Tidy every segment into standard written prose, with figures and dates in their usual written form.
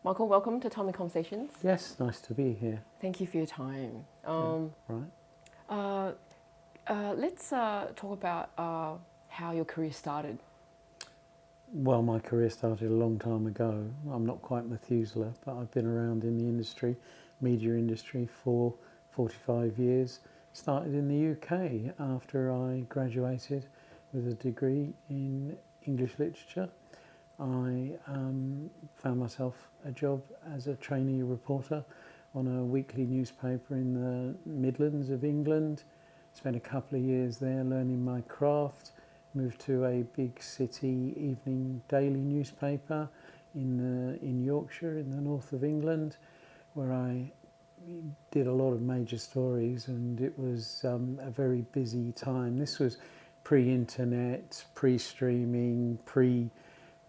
Michael, welcome to Tommy Conversations. Yes, nice to be here. Thank you for your time. Right. Let's talk about how your career started. Well, my career started a long time ago. I'm not quite Methuselah, but I've been around in the industry, media industry, for 45 years. Started in the UK after I graduated with a degree in English literature. I found myself a job as a trainee reporter on a weekly newspaper in the Midlands of England. Spent a couple of years there learning my craft. Moved to a big city evening daily newspaper in Yorkshire, in the north of England, where I did a lot of major stories, and it was a very busy time. This was pre-internet, pre-streaming,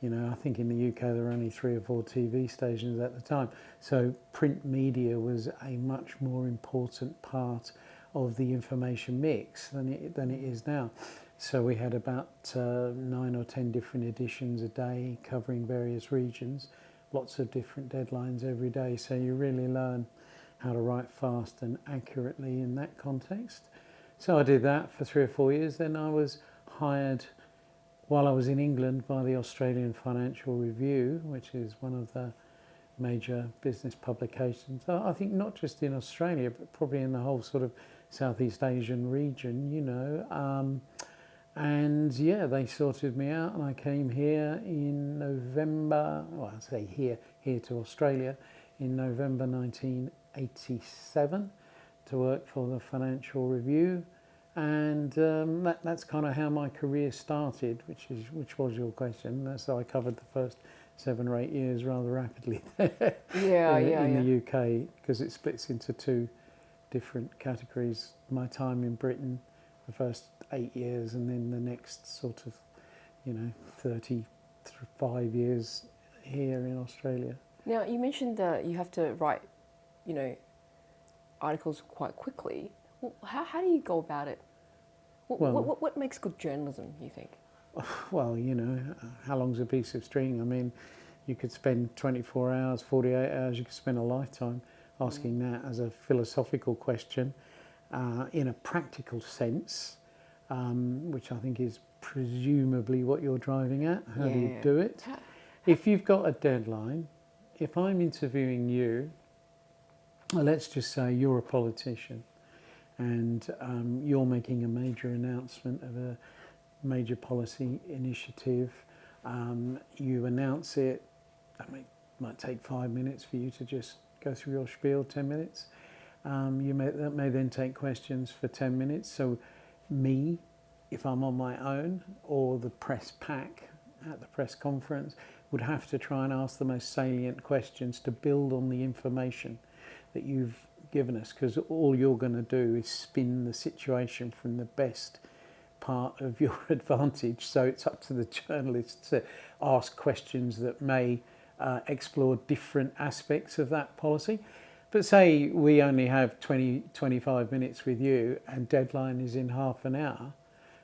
I think in the UK there were only 3 or 4 TV stations at the time. So print media was a much more important part of the information mix than it is now. So we had about 9 or 10 different editions a day covering various regions, lots of different deadlines every day. So you really learn how to write fast and accurately in that context. So I did that for 3 or 4 years. Then I was hired while I was in England by the Australian Financial Review, which is one of the major business publications, I think not just in Australia, but probably in the whole sort of Southeast Asian region, And yeah, they sorted me out, and I came here in November, well, I say here to Australia in November 1987 to work for the Financial Review. And that's kind of how my career started, which was your question. So I covered the first 7 or 8 years rather rapidly there in the UK, because it splits into 2 different categories. My time in Britain, the first 8 years, and then the next sort of 35 years here in Australia. Now, you mentioned that you have to write, articles quite quickly. How do you go about it? What makes good journalism, you think? Well, how long's a piece of string? I mean, you could spend 24 hours, 48 hours, you could spend a lifetime asking that as a philosophical question in a practical sense, which I think is presumably what you're driving at. How do you do it? If you've got a deadline, if I'm interviewing you, let's just say you're a politician, and you're making a major announcement of a major policy initiative. You announce it. That might take 5 minutes for you to just go through your spiel, 10 minutes. That may then take questions for 10 minutes. So me, if I'm on my own, or the press pack at the press conference, would have to try and ask the most salient questions to build on the information that you've given us, because all you're going to do is spin the situation from the best part of your advantage. So it's up to the journalists to ask questions that may explore different aspects of that policy. But say we only have 25 minutes with you, and deadline is in half an hour.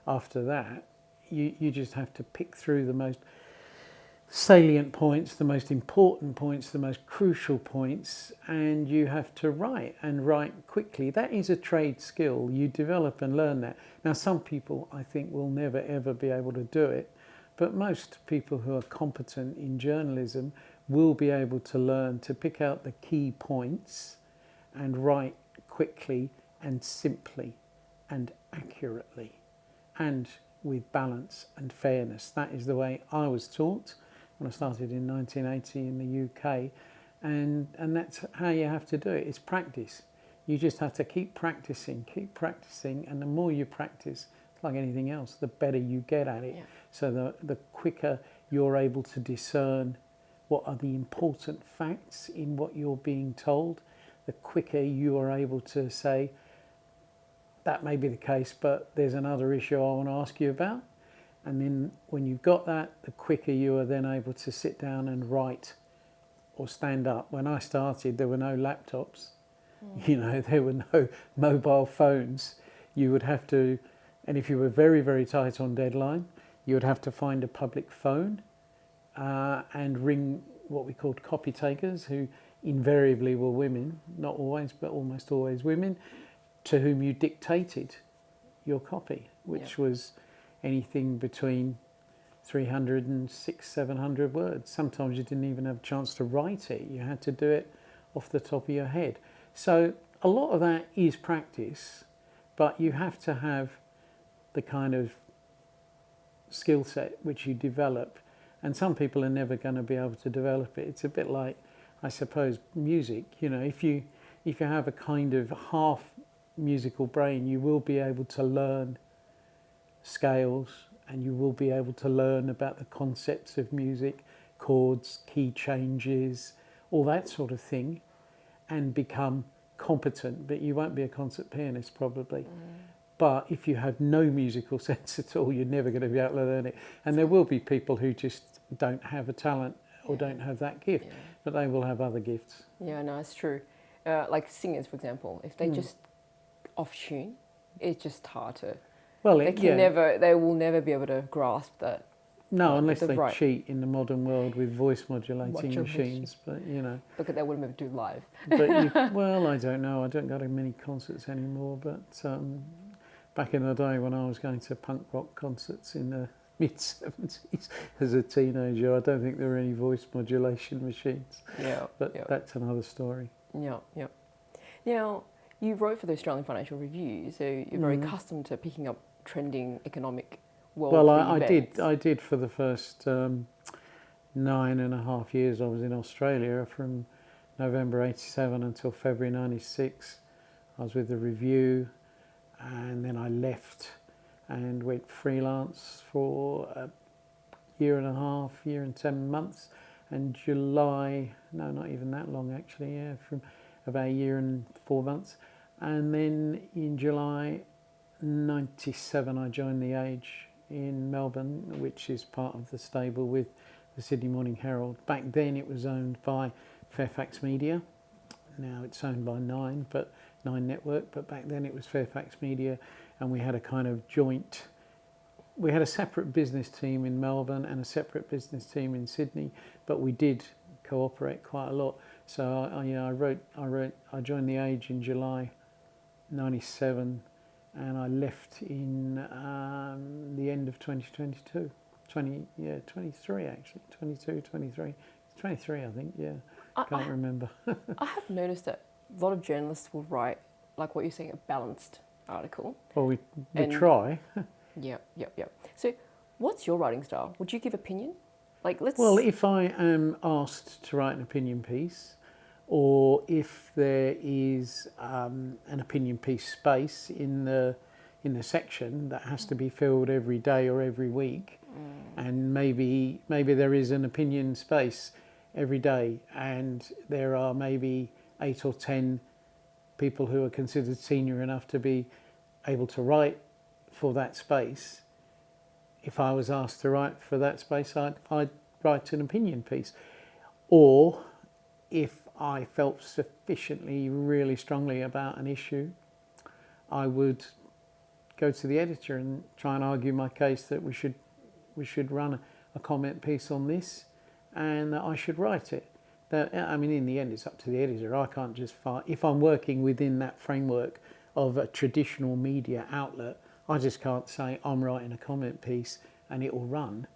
After that, you just have to pick through the most salient points, the most important points, the most crucial points, and you have to write quickly. That is a trade skill. You develop and learn that. Now, some people, I think, will never ever be able to do it, but most people who are competent in journalism will be able to learn to pick out the key points and write quickly and simply and accurately and with balance and fairness. That is the way I was taught when I started in 1980 in the UK, and that's how you have to do it. It's practice. You just have to keep practicing, and the more you practice, it's like anything else, the better you get at it. Yeah. So the quicker you're able to discern what are the important facts in what you're being told, the quicker you are able to say, that may be the case, but there's another issue I want to ask you about. And then when you've got that, the quicker you are then able to sit down and write or stand up. When I started, there were no laptops, there were no mobile phones. You would have to, and if you were very, very tight on deadline, you would have to find a public phone and ring what we called copy takers, who invariably were women, not always, but almost always women, to whom you dictated your copy, which was anything between 300 and 700 words. Sometimes you didn't even have a chance to write it. You had to do it off the top of your head. So a lot of that is practice, but you have to have the kind of skill set which you develop. And some people are never going to be able to develop it. It's a bit like, I suppose, music. You know, if you have a kind of half musical brain, you will be able to learn scales, and you will be able to learn about the concepts of music, chords, key changes, all that sort of thing, and become competent. But you won't be a concert pianist probably. But if you have no musical sense at all, you're never going to be able to learn it. And there will be people who just don't have a talent or don't have that gift, but they will have other gifts. Yeah, no, it's true. Like singers, for example, if they just off tune, it's just hard to. Well, they will never be able to grasp that. No, unless they cheat in the modern world with voice modulating machines. But you know, look at that, wouldn't be able to do live. But well, I don't know. I don't go to many concerts anymore. But back in the day when I was going to punk rock concerts in the mid-70s as a teenager, I don't think there were any voice modulation machines. Yeah, but that's another story. Yeah, yeah. Now, you wrote for the Australian Financial Review, so you're very accustomed to picking up trending economic world events. I did for the first 9.5 years I was in Australia, from November 87 until February 96. I was with the Review, and then I left and went freelance for a year and 10 months, and not even that long actually, from about a year and 4 months. And then in July 97 I joined The Age in Melbourne, which is part of the stable with the Sydney Morning Herald. Back then it was owned by Fairfax Media. Now it's owned by Nine Network, but back then it was Fairfax Media, and we had a kind of joint. We had a separate business team in Melbourne and a separate business team in Sydney, but we did cooperate quite a lot. So I joined The Age in July 97, and I left in the end of 2022. 23 actually, 22, 23. 23 I think, yeah. Can't remember. I have noticed that a lot of journalists will write, like what you're saying, a balanced article. Well, we try. Yeah. So what's your writing style? Would you give opinion? Well, if I am asked to write an opinion piece, or if there is an opinion piece space in the section that has to be filled every day or every week, and maybe there is an opinion space every day, and there are maybe 8 or 10 people who are considered senior enough to be able to write for that space. If I was asked to write for that space, I'd write an opinion piece. Or if I felt sufficiently, really strongly about an issue, I would go to the editor and try and argue my case that we should run a comment piece on this, and that I should write it. In the end, it's up to the editor. I can't just if I'm working within that framework of a traditional media outlet, I just can't say I'm writing a comment piece and it will run.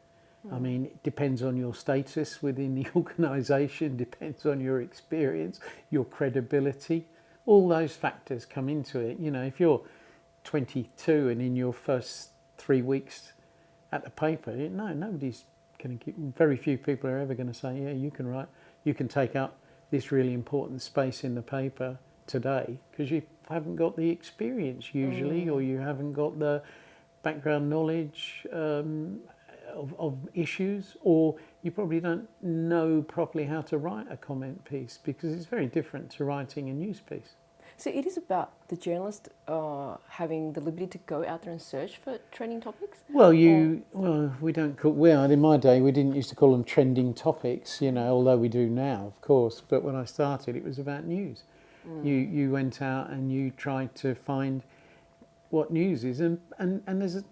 I mean, it depends on your status within the organisation, depends on your experience, your credibility. All those factors come into it. You know, if you're 22 and in your first 3 weeks at the paper, nobody's going to very few people are ever going to say, yeah, you can write, you can take up this really important space in the paper today, because you haven't got the experience usually, or you haven't got the background knowledge of issues, or you probably don't know properly how to write a comment piece, because it's very different to writing a news piece. So it is about the journalist having the liberty to go out there and search for trending topics? Well, we don't call... Well, in my day, we didn't used to call them trending topics, although we do now, of course. But when I started, it was about news. You went out and you tried to find what news is. And there's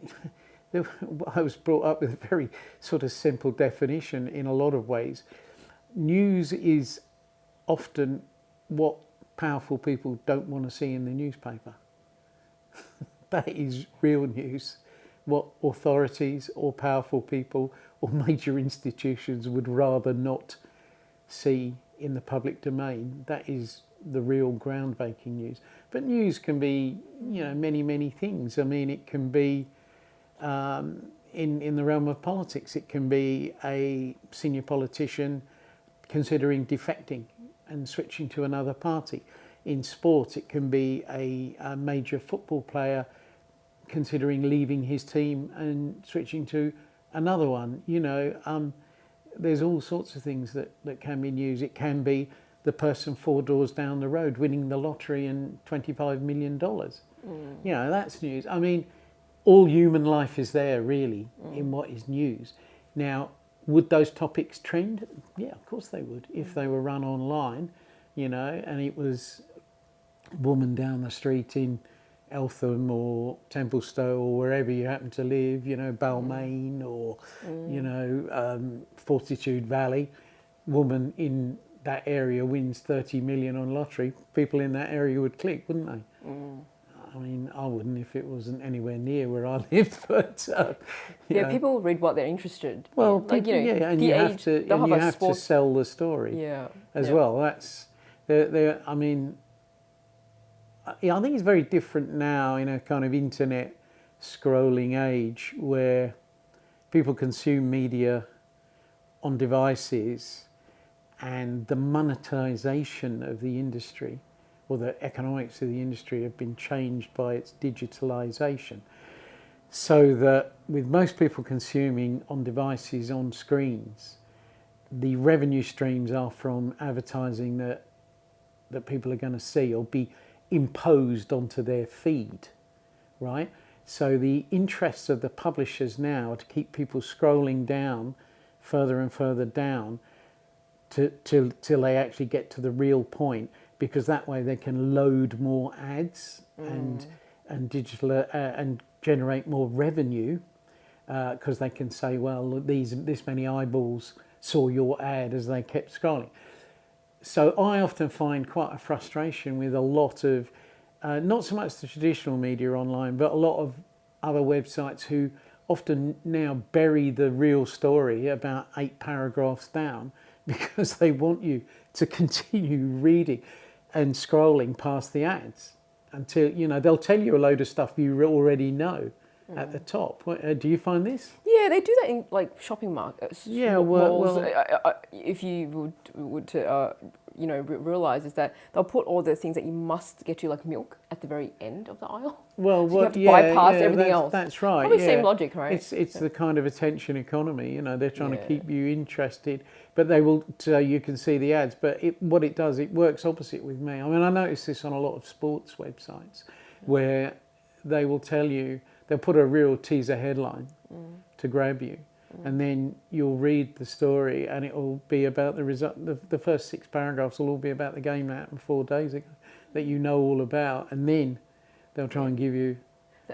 I was brought up with a very sort of simple definition in a lot of ways. news is often what powerful people don't want to see in the newspaper. That is real news. What authorities or powerful people or major institutions would rather not see in the public domain. That is the real groundbreaking news. But news can be, many things. I mean, it can be in the realm of politics. It can be a senior politician considering defecting and switching to another party. In sport, it can be a major football player considering leaving his team and switching to another one. There's all sorts of things that can be news. It can be the person 4 doors down the road winning the lottery and $25 million. That's news. I mean, all human life is there, really, in what is news. Now, would those topics trend? Yeah, of course they would, if they were run online, and it was a woman down the street in Eltham or Templestowe or wherever you happen to live, Balmain or, Fortitude Valley. Woman in that area wins 30 million on lottery. People in that area would click, wouldn't they? I mean, I wouldn't if it wasn't anywhere near where I lived, but people read what they're interested. Well, in. Like, and you have to sell the story. As well. That's I mean, I think it's very different now in a kind of internet scrolling age where people consume media on devices, and the monetization of the industry or the economics of the industry have been changed by its digitalization. So that with most people consuming on devices, on screens, the revenue streams are from advertising that people are going to see or be imposed onto their feed, right? So the interests of the publishers now are to keep people scrolling down further and further down till they actually get to the real point, because that way they can load more ads and digital and generate more revenue, because they can say, well, this many eyeballs saw your ad as they kept scrolling. So I often find quite a frustration with a lot of, not so much the traditional media online, but a lot of other websites who often now bury the real story about 8 paragraphs down because they want you to continue reading and scrolling past the ads until, they'll tell you a load of stuff you already know at the top. Do you find this? Yeah, they do that in like shopping markets. Yeah, malls. If you would to realize is that they'll put all the things that you must get you, like milk, at the very end of the aisle. Well, so you have to bypass everything else. That's right. Probably the same logic, right? It's the kind of attention economy. They're trying to keep you interested, but they will so you can see the ads. But what it does, it works opposite with me. I mean, I notice this on a lot of sports websites where they will tell you, they'll put a real teaser headline to grab you. And then you'll read the story and it will be about the result. The first 6 paragraphs will all be about the game that happened 4 days ago that you know all about. And then they'll try and give you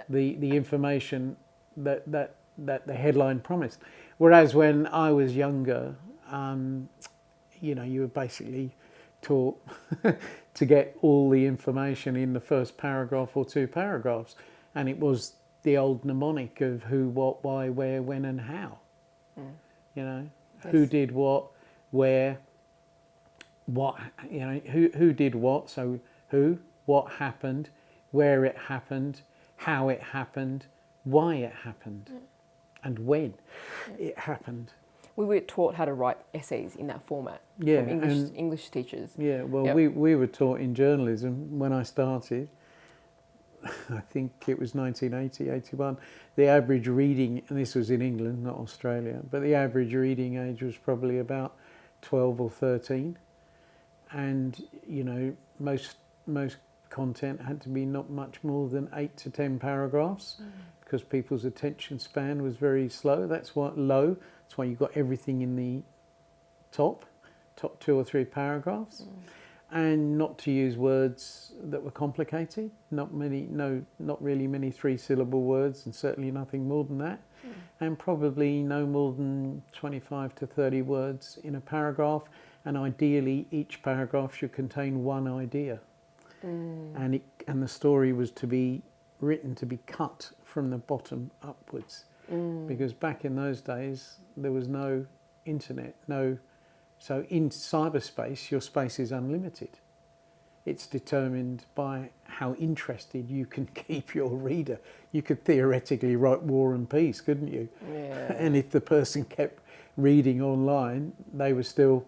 the information that the headline promised. Whereas when I was younger, you were basically taught to get all the information in the first paragraph or 2 paragraphs. And it was the old mnemonic of who, what, why, where, when and how. Who did what, where, what, who did what, so who, what happened, where it happened, how it happened, why it happened, and when it happened. We were taught how to write essays in that format from English teachers. Yeah, well, we were taught in journalism when I started. I think it was 1980, 81. The average reading, and this was in England, not Australia, but the average reading age was probably about 12 or 13. And, most content had to be not much more than 8 to 10 paragraphs because people's attention span was very slow. That's why you got everything in the top 2 or 3 paragraphs. And not to use words that were complicated, not really many 3-syllable words, and certainly nothing more than that, and probably no more than 25 to 30 words in a paragraph, and ideally each paragraph should contain one idea. And the story was to be written to be cut from the bottom upwards, because back in those days there was no internet, so in cyberspace your space is unlimited. It's determined by how interested you can keep your reader. You could theoretically write War and Peace, couldn't you? Yeah. And if the person kept reading online, they were still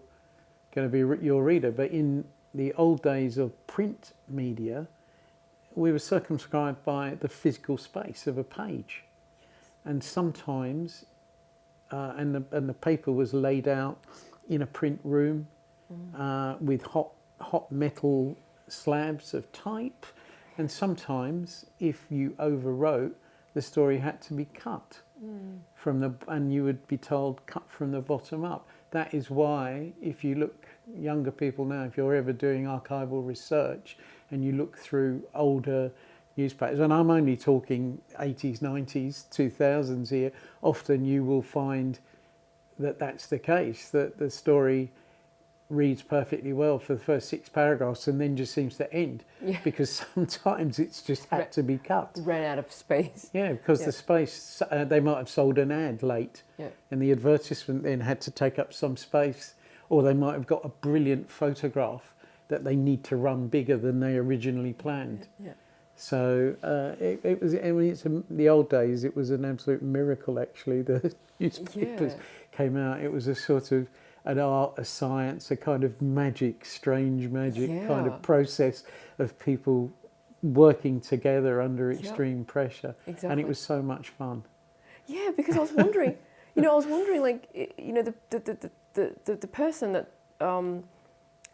going to be your reader. But in the old days of print media, we were circumscribed by the physical space of a page. And sometimes, and the paper was laid out in a print room with hot metal slabs of type, and sometimes if you overwrote, the story had to be cut and you would be told cut from the bottom up. That is why, if you look, younger people now, if you're ever doing archival research and you look through older newspapers, and I'm only talking 80s, 90s, 2000s here, often you will find that that's the case, that the story reads perfectly well for the first 6 paragraphs and then just seems to end, because sometimes it's just had to be cut. Ran out of space. Yeah, because the space, they might have sold an ad late and the advertisement then had to take up some space, or they might have got a brilliant photograph that they need to run bigger than they originally planned. So it was, I mean, the old days, it was an absolute miracle actually. The newspapers came out. It was a sort of an art, a science, a kind of magic, strange magic kind of process of people working together under extreme pressure. And it was so much fun. Yeah, because I was wondering, like, the person that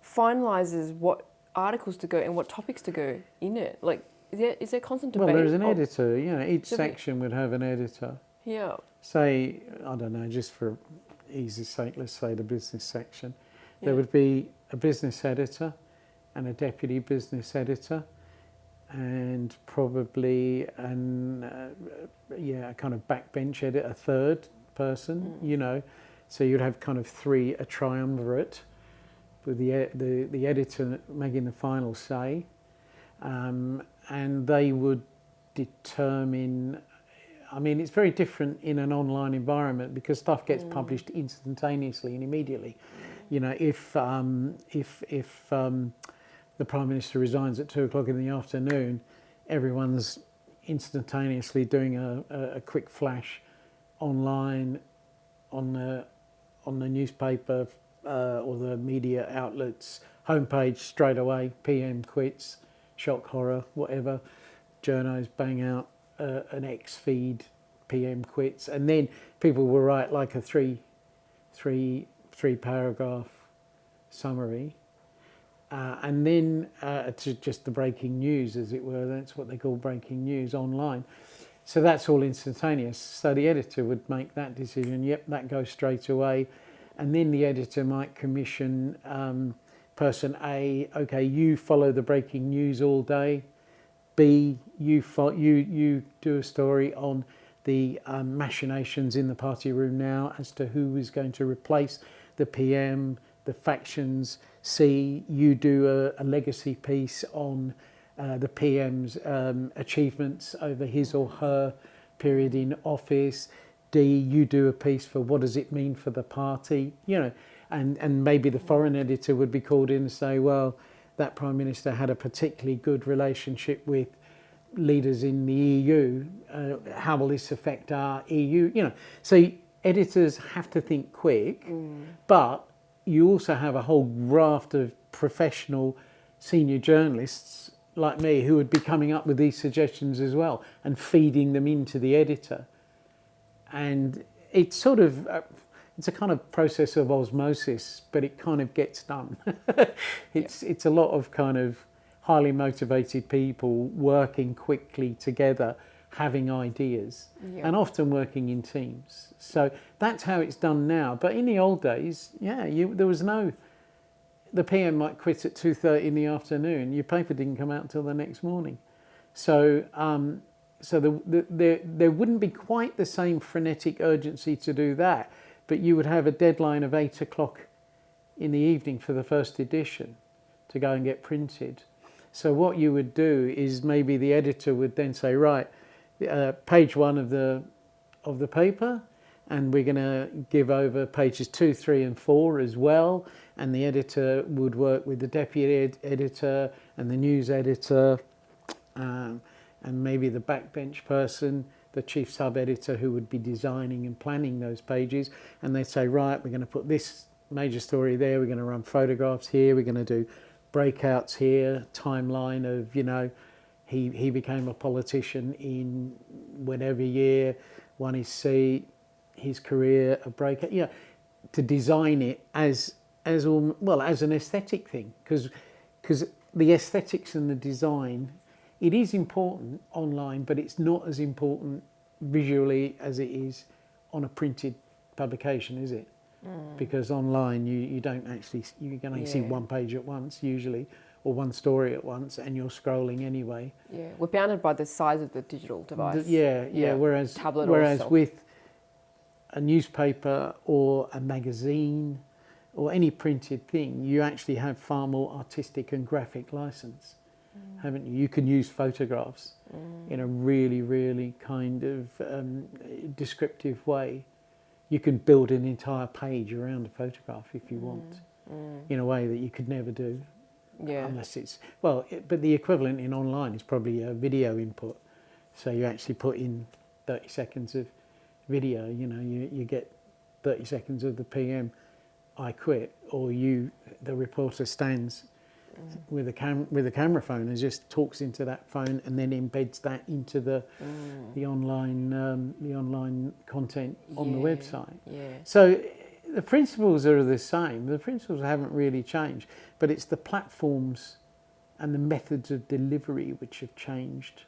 finalises what articles to go and what topics to go in it, like, is there constant debate? Well, there's an editor, each section would have an editor. Yeah. Say, I don't know, just for easy's sake, let's say the business section. There would be a business editor and a deputy business editor, and probably a kind of backbench editor, a third person, So you'd have kind of 3, a triumvirate, with the editor making the final say. And they would determine, I mean, it's very different in an online environment because stuff gets published instantaneously and immediately. If the Prime Minister resigns at 2:00 in the afternoon, everyone's instantaneously doing a quick flash online on the newspaper or the media outlets homepage straight away. PM quits, shock horror, whatever. Journos bang out an X feed, PM quits, and then people will write like a three paragraph summary, and then to just the breaking news, as it were. That's what they call breaking news online. So that's all instantaneous. So the editor would make that decision. Yep, that goes straight away, and then the editor might commission person A. Okay, you follow the breaking news all day. B, you do a story on the machinations in the party room now as to who is going to replace the PM, the factions. C, you do a legacy piece on the PM's achievements over his or her period in office. D, you do a piece for what does it mean for the party, and maybe the foreign editor would be called in and say, well, that Prime Minister had a particularly good relationship with leaders in the EU. How will this affect our EU? So editors have to think quick, but you also have a whole raft of professional senior journalists like me who would be coming up with these suggestions as well and feeding them into the editor. And it's sort of, it's a kind of process of osmosis, but it kind of gets done. It's a lot of kind of highly motivated people working quickly together, having ideas, and often working in teams. So that's how it's done now. But in the old days, there was no, the PM might quit at 2:30 in the afternoon. Your paper didn't come out until the next morning. So there wouldn't be quite the same frenetic urgency to do that, but you would have a deadline of 8:00 in the evening for the first edition to go and get printed. So what you would do is maybe the editor would then say, right, page 1 of the paper, and we're going to give over pages 2, 3 and 4 as well, and the editor would work with the deputy editor and the news editor, and maybe the backbench person, the chief sub-editor who would be designing and planning those pages, and they'd say, right, we're going to put this major story there, we're going to run photographs here, we're going to do breakouts here, timeline of, you know, he became a politician in whatever year, won his seat, his career, a breakout, yeah, to design it as an aesthetic thing, because the aesthetics and the design, it is important online, but it's not as important visually as it is on a printed publication, is it? Because online you don't actually, you can only see one page at once usually, or one story at once, and you're scrolling anyway. Yeah, we're bounded by the size of the digital device. Whereas tablet with a newspaper or a magazine or any printed thing, you actually have far more artistic and graphic license, haven't you? You can use photographs in a really, really kind of descriptive way. You can build an entire page around a photograph if you want, in a way that you could never do. Unless it's, but the equivalent in online is probably a video input. So you actually put in 30 seconds of video, you know, you get 30 seconds of the PM, I quit, or the reporter stands with a camera phone and just talks into that phone and then embeds that into the online content on the website. So the principles are the same. The principles haven't really changed, but it's the platforms and the methods of delivery which have changed,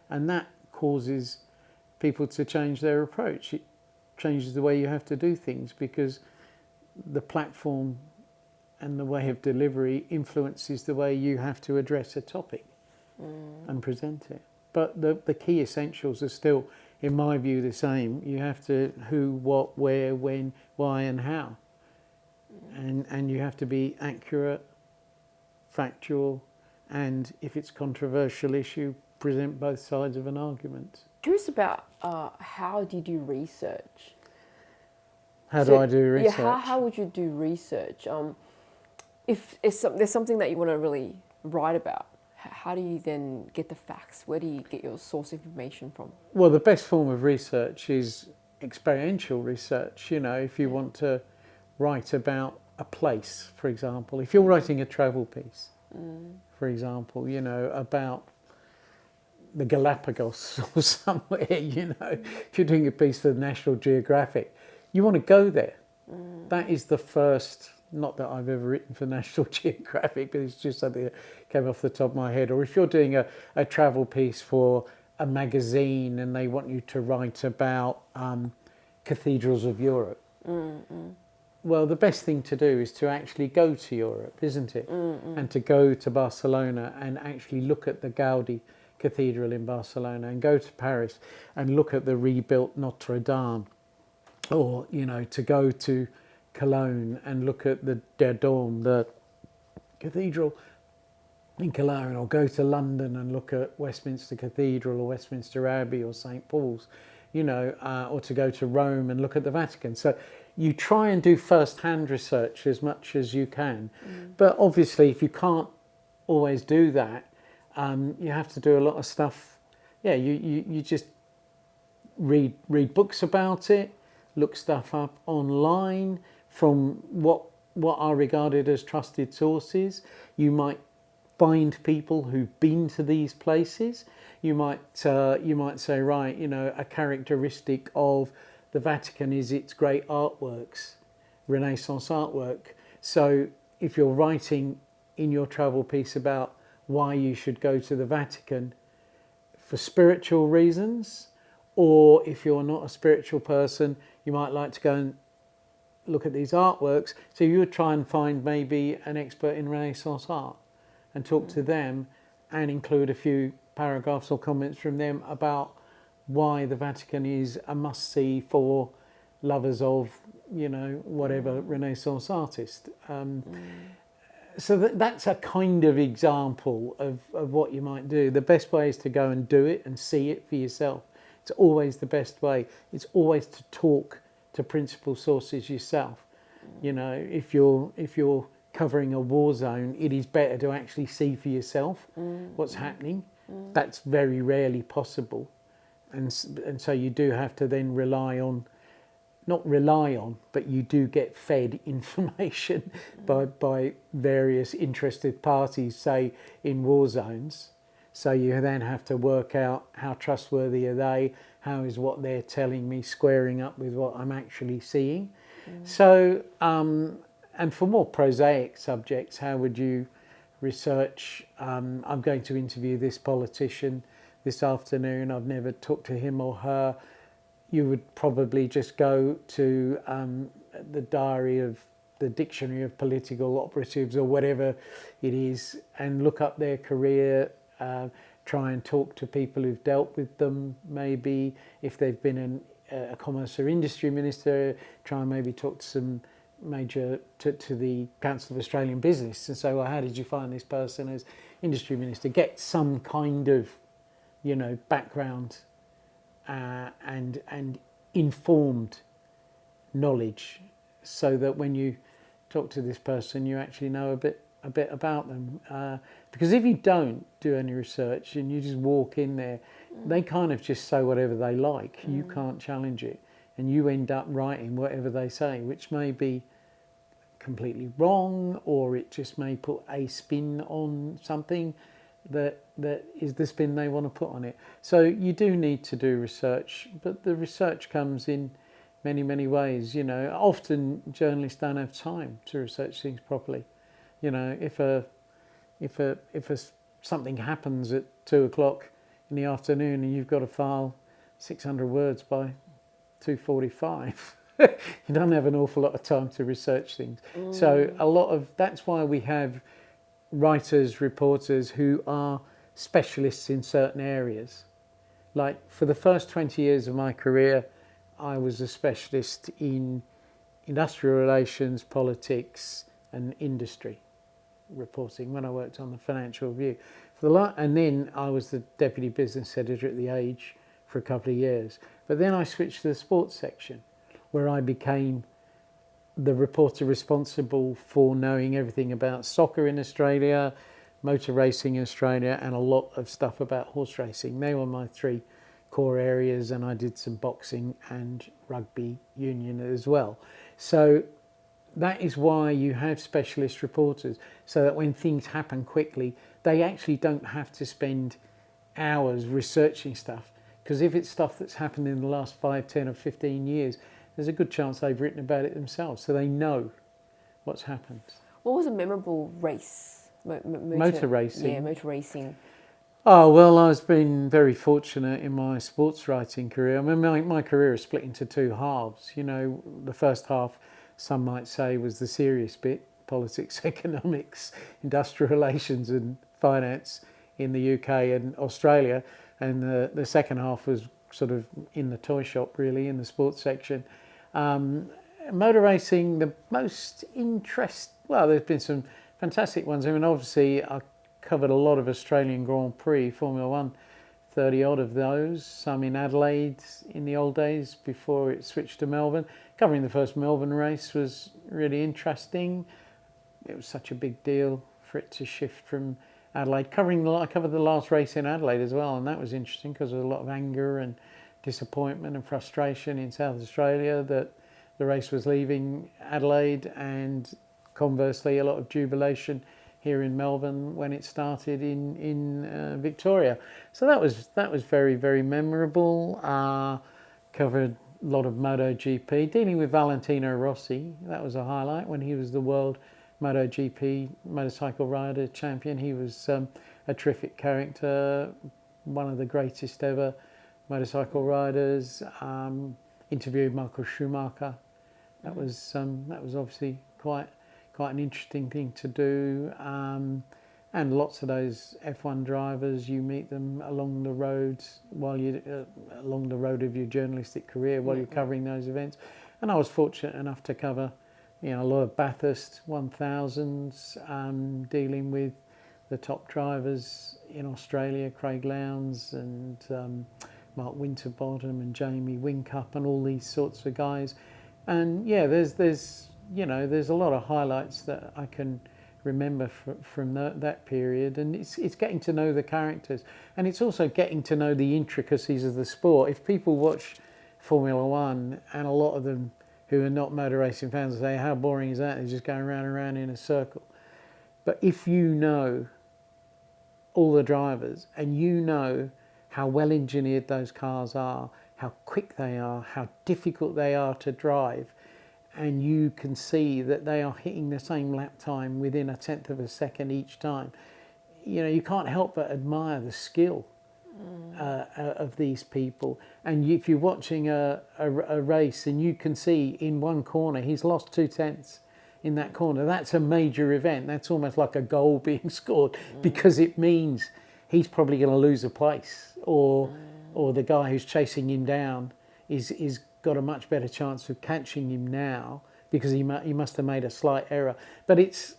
and that causes people to change their approach. It changes the way you have to do things, because the platform and the way of delivery influences the way you have to address a topic and present it. But the key essentials are still, in my view, the same. You have to who, what, where, when, why and how. And you have to be accurate, factual, and if it's a controversial issue, present both sides of an argument. Curious about how do you do research? How do I do research? Yeah, how would you do research? If there's something that you want to really write about, how do you then get the facts? Where do you get your source information from? Well, the best form of research is experiential research. You know, if you want to write about a place, for example, if you're writing a travel piece, for example, you know, about the Galapagos or somewhere, you know, if you're doing a piece for National Geographic, you want to go there. That is the first, not that I've ever written for National Geographic, but it's just something that came off the top of my head. Or if you're doing a travel piece for a magazine and they want you to write about cathedrals of Europe, well, the best thing to do is to actually go to Europe, isn't it? And to go to Barcelona and actually look at the Gaudi Cathedral in Barcelona, and go to Paris and look at the rebuilt Notre Dame, or, you know, to go to Cologne and look at the Dôme, the cathedral in Cologne, or go to London and look at Westminster Cathedral or Westminster Abbey or St. Paul's, you know, or to go to Rome and look at the Vatican. So you try and do first-hand research as much as you can. But obviously, if you can't always do that, you have to do a lot of stuff. Yeah, you just read books about it, look stuff up online from what are regarded as trusted sources. You might find people who've been to these places. You might say, right, you know, a characteristic of the Vatican is its great artworks, Renaissance artwork. So if you're writing in your travel piece about why you should go to the Vatican for spiritual reasons, or if you're not a spiritual person, you might like to go and look at these artworks. So you would try and find maybe an expert in Renaissance art and talk to them and include a few paragraphs or comments from them about why the Vatican is a must-see for lovers of, whatever Renaissance artist. So that's a kind of example of what you might do. The best way is to go and do it and see it for yourself. It's always the best way. It's always to talk to principal sources yourself. If you're covering a war zone, it is better to actually see for yourself what's happening. That's very rarely possible, and so you do have to then not rely on, but you do get fed information by various interested parties, say in war zones. So you then have to work out how trustworthy are they, how is what they're telling me squaring up with what I'm actually seeing. So, and for more prosaic subjects, how would you research? I'm going to interview this politician this afternoon. I've never talked to him or her. You would probably just go to the dictionary of political operatives or whatever it is and look up their career, try and talk to people who've dealt with them, maybe if they've been a commerce or industry minister, try and maybe talk to some to the Council of Australian Business and say, well, how did you find this person as industry minister? Get some kind of, background and informed knowledge, so that when you talk to this person, you actually know a bit about them. Because if you don't do any research and you just walk in there, they kind of just say whatever they like. You can't challenge it, and you end up writing whatever they say, which may be completely wrong, or it just may put a spin on something that is the spin they want to put on it. So you do need to do research, but the research comes in many ways. Often journalists don't have time to research things properly. If something happens at 2:00 in the afternoon and you've got to file 600 words by 2:45, you don't have an awful lot of time to research things. So that's why we have writers, reporters who are specialists in certain areas. Like for the first 20 years of my career, I was a specialist in industrial relations, politics and industry reporting when I worked on the Financial Review. And then I was the deputy business editor at The Age for a couple of years. But then I switched to the sports section, where I became the reporter responsible for knowing everything about soccer in Australia, motor racing in Australia, and a lot of stuff about horse racing. They were my three core areas, and I did some boxing and rugby union as well. So that is why you have specialist reporters, so that when things happen quickly, they actually don't have to spend hours researching stuff. Because if it's stuff that's happened in the last 5, 10 or 15 years, there's a good chance they've written about it themselves, so they know what's happened. What was a memorable race? Motor racing? Yeah, motor racing. Oh, well, I've been very fortunate in my sports writing career. I mean, my career is split into two halves. The first half, some might say, was the serious bit, politics, economics, industrial relations and finance in the UK and Australia. And the second half was sort of in the toy shop, really, in the sports section. Motor racing, the most there's been some fantastic ones. I mean, obviously, I covered a lot of Australian Grand Prix, Formula One, 30 odd of those, some in Adelaide in the old days before it switched to Melbourne. Covering the first Melbourne race was really interesting. It was such a big deal for it to shift from Adelaide. I covered the last race in Adelaide as well, and that was interesting because there was a lot of anger and disappointment and frustration in South Australia that the race was leaving Adelaide, and conversely a lot of jubilation here in Melbourne when it started in Victoria. So that was very, very memorable. Covered a lot of MotoGP, dealing with Valentino Rossi. That was a highlight when he was the world MotoGP motorcycle rider champion. He was a terrific character, one of the greatest ever motorcycle riders. Interviewed Michael Schumacher. That was obviously quite an interesting thing to do. And lots of those F1 drivers, you meet them along the roads along the road of your journalistic career while you're covering those events. And I was fortunate enough to cover, a lot of Bathurst 1000s, dealing with the top drivers in Australia, Craig Lowndes and Mark Winterbottom and Jamie Whincup and all these sorts of guys. And yeah, there's a lot of highlights that I can remember from that period, and it's getting to know the characters, and it's also getting to know the intricacies of the sport. If people watch Formula One, and a lot of them who are not motor racing fans say, how boring is that? They're just going round and round in a circle. But if you know all the drivers and you know how well engineered those cars are, how quick they are, how difficult they are to drive, and you can see that they are hitting the same lap time within a tenth of a second each time, you can't help but admire the skill of these people. And if you're watching a race and you can see in one corner he's lost 2/10 in that corner, that's a major event. That's almost like a goal being scored, because it means he's probably going to lose a place, or the guy who's chasing him down is got a much better chance of catching him now, because he must have made a slight error. But it's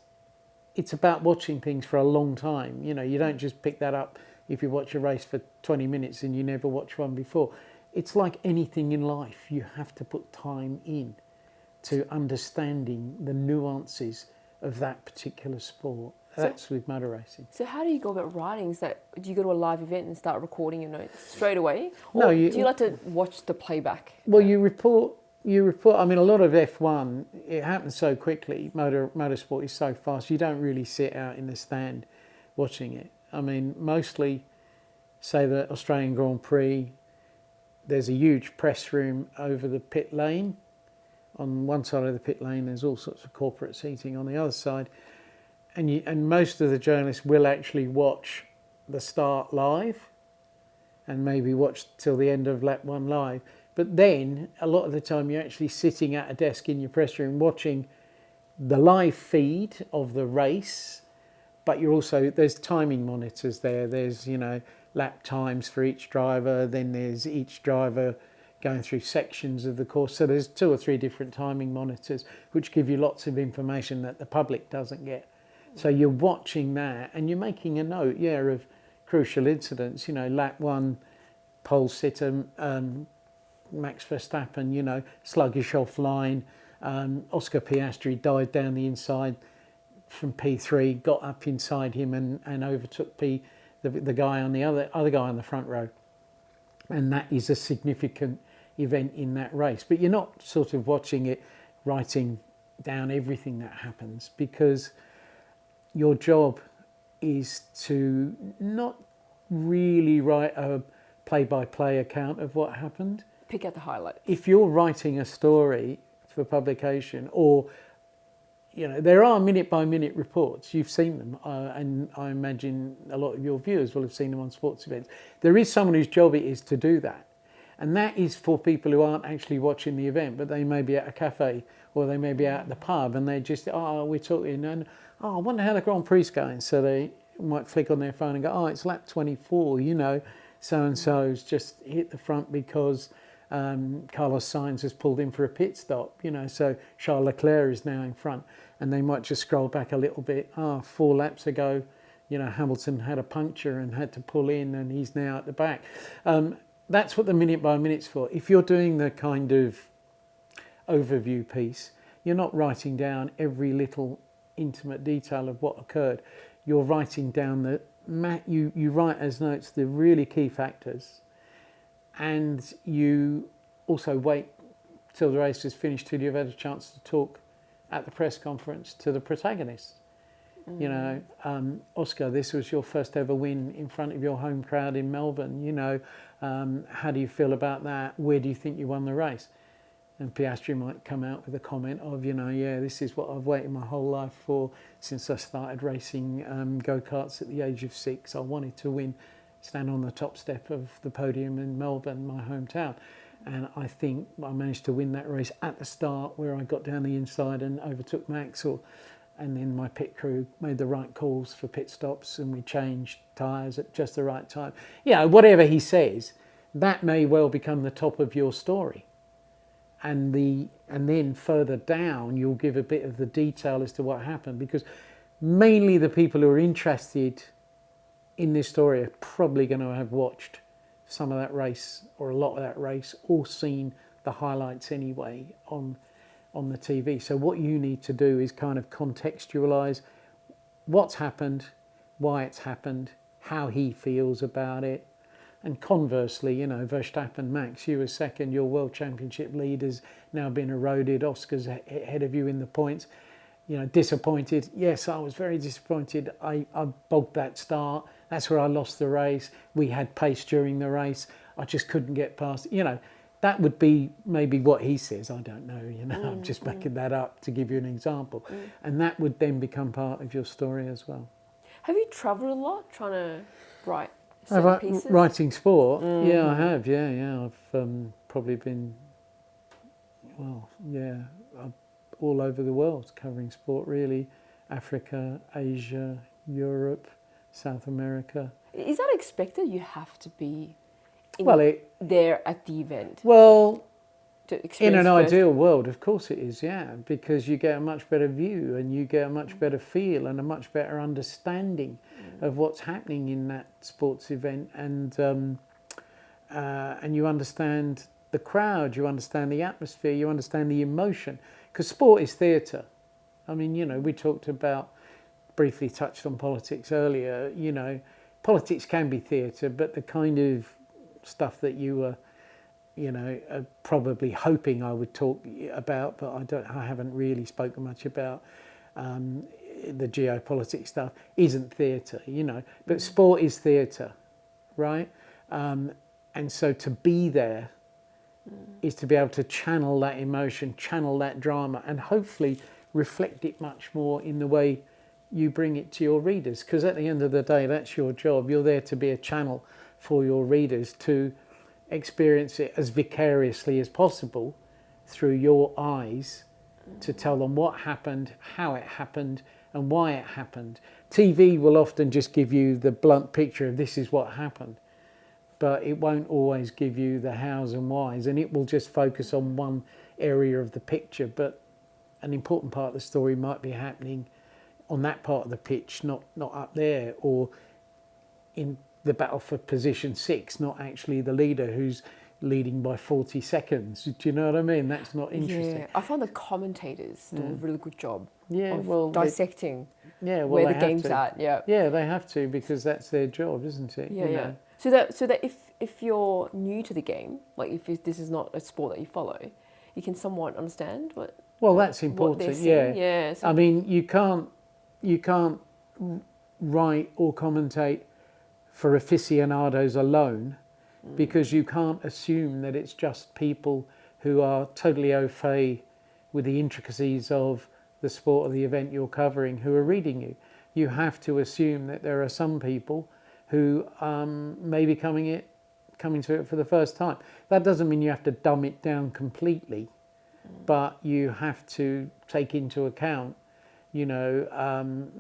about watching things for a long time. You don't just pick that up if you watch a race for 20 minutes and you never watched one before. It's like anything in life. You have to put time in to understanding the nuances of that particular sport. That's with motor racing. So how do you go about writing? Do you go to a live event and start recording your notes straight away? Or No, do you like to watch the playback? Well, you report. I mean, a lot of F1, it happens so quickly. Motorsport is so fast. You don't really sit out in the stand watching it. I mean, mostly, say the Australian Grand Prix, there's a huge press room over the pit lane. On one side of the pit lane, there's all sorts of corporate seating. On the other side, and most of the journalists will actually watch the start live, and maybe watch till the end of lap one live. But then, a lot of the time, you're actually sitting at a desk in your press room watching the live feed of the race, but there's timing monitors there. There's, lap times for each driver. Then there's each driver going through sections of the course. So there's 2 or 3 different timing monitors, which give you lots of information that the public doesn't get. So you're watching that, and you're making a note, of crucial incidents. Lap 1, pole sitter, Max Verstappen, sluggish offline. Oscar Piastri dived down the inside from P3, got up inside him and overtook the guy on the other guy on the front row. And that is a significant event in that race. But you're not sort of watching it, writing down everything that happens, because your job is to not really write a play-by-play account of what happened. Pick out the highlights. If you're writing a story for publication, or there are minute-by-minute reports. You've seen them, and I imagine a lot of your viewers will have seen them on sports events. There is someone whose job it is to do that, and that is for people who aren't actually watching the event, but they may be at a cafe or they may be out at the pub, and they just, we're talking, and I wonder how the Grand Prix is going. So they might flick on their phone and go, it's lap 24, so-and-so's just hit the front because Carlos Sainz has pulled in for a pit stop, so Charles Leclerc is now in front. And they might just scroll back a little bit. 4 laps ago, Hamilton had a puncture and had to pull in, and he's now at the back. That's what the minute by minute's for. If you're doing the kind of overview piece, you're not writing down every little intimate detail of what occurred. You're writing down you write as notes the really key factors, and you also wait till the race is finished, till you've had a chance to talk at the press conference to the protagonist. Oscar, this was your first ever win in front of your home crowd in Melbourne. How do you feel about that? Where do you think you won the race? And Piastri might come out with a comment of, this is what I've waited my whole life for since I started racing go-karts at the age of 6. I wanted to win, stand on the top step of the podium in Melbourne, my hometown. And I think I managed to win that race at the start, where I got down the inside and overtook Max, and then my pit crew made the right calls for pit stops, and we changed tyres at just the right time. Whatever he says, that may well become the top of your story. and then further down you'll give a bit of the detail as to what happened, because mainly the people who are interested in this story are probably going to have watched some of that race or a lot of that race, or seen the highlights anyway on the TV. So what you need to do is kind of contextualize what's happened, why it's happened, how he feels about it. And conversely, you know, Verstappen, Max, you were second, your world championship lead has now been eroded, Oscar's ahead of you in the points. You know, disappointed. Yes, I was very disappointed. I bogged that start. That's where I lost the race. We had pace during the race. I just couldn't get past. You know, that would be maybe what he says. I don't know. You know, I'm just making that up to give you an example. And that would then become part of your story as well. Have you travelled a lot trying to write Have certain I, pieces? writing sport? Yeah, I have. Yeah. I've probably been, all over the world covering sport, really. Africa, Asia, Europe, South America. Is that expected? You have to be there at the event. Well, to in an experience ideal world, of course it is, yeah, because you get a much better view and you get a much better feel and a much better understanding of what's happening in that sports event, and you understand the crowd, you understand the atmosphere, you understand the emotion, because sport is theatre. I mean, you know, we talked about, briefly touched on politics earlier. You know, politics can be theatre, but the kind of stuff that you were, you know, probably hoping I would talk about, but I haven't really spoken much about the geopolitics stuff, isn't theatre, you know. But sport is theatre, right? And so to be there is to be able to channel that emotion, channel that drama, and hopefully reflect it much more in the way you bring it to your readers. Because at the end of the day, that's your job. You're there to be a channel for your readers to experience it as vicariously as possible through your eyes, to tell them what happened, how it happened, and why it happened. TV will often just give you the blunt picture of this is what happened, but it won't always give you the hows and whys, and it will just focus on one area of the picture. But an important part of the story might be happening on that part of the pitch, not up there, or in the battle for position 6, not actually the leader who's leading by 40 seconds. Do you know what I mean? That's not interesting. Yeah, I find the commentators do a really good job of dissecting where the game's at. Yeah. Yeah, they have to, because that's their job, isn't it? Yeah, you yeah. know? So that if you're new to the game, like if this is not a sport that you follow, you can somewhat understand what. Well, that's what they're important. saying. Yeah. So I mean, you can't write or commentate for aficionados alone, because you can't assume that it's just people who are totally au fait with the intricacies of the sport or the event you're covering who are reading you. You have to assume that there are some people who may be coming to it for the first time. That doesn't mean you have to dumb it down completely, but you have to take into account, you know,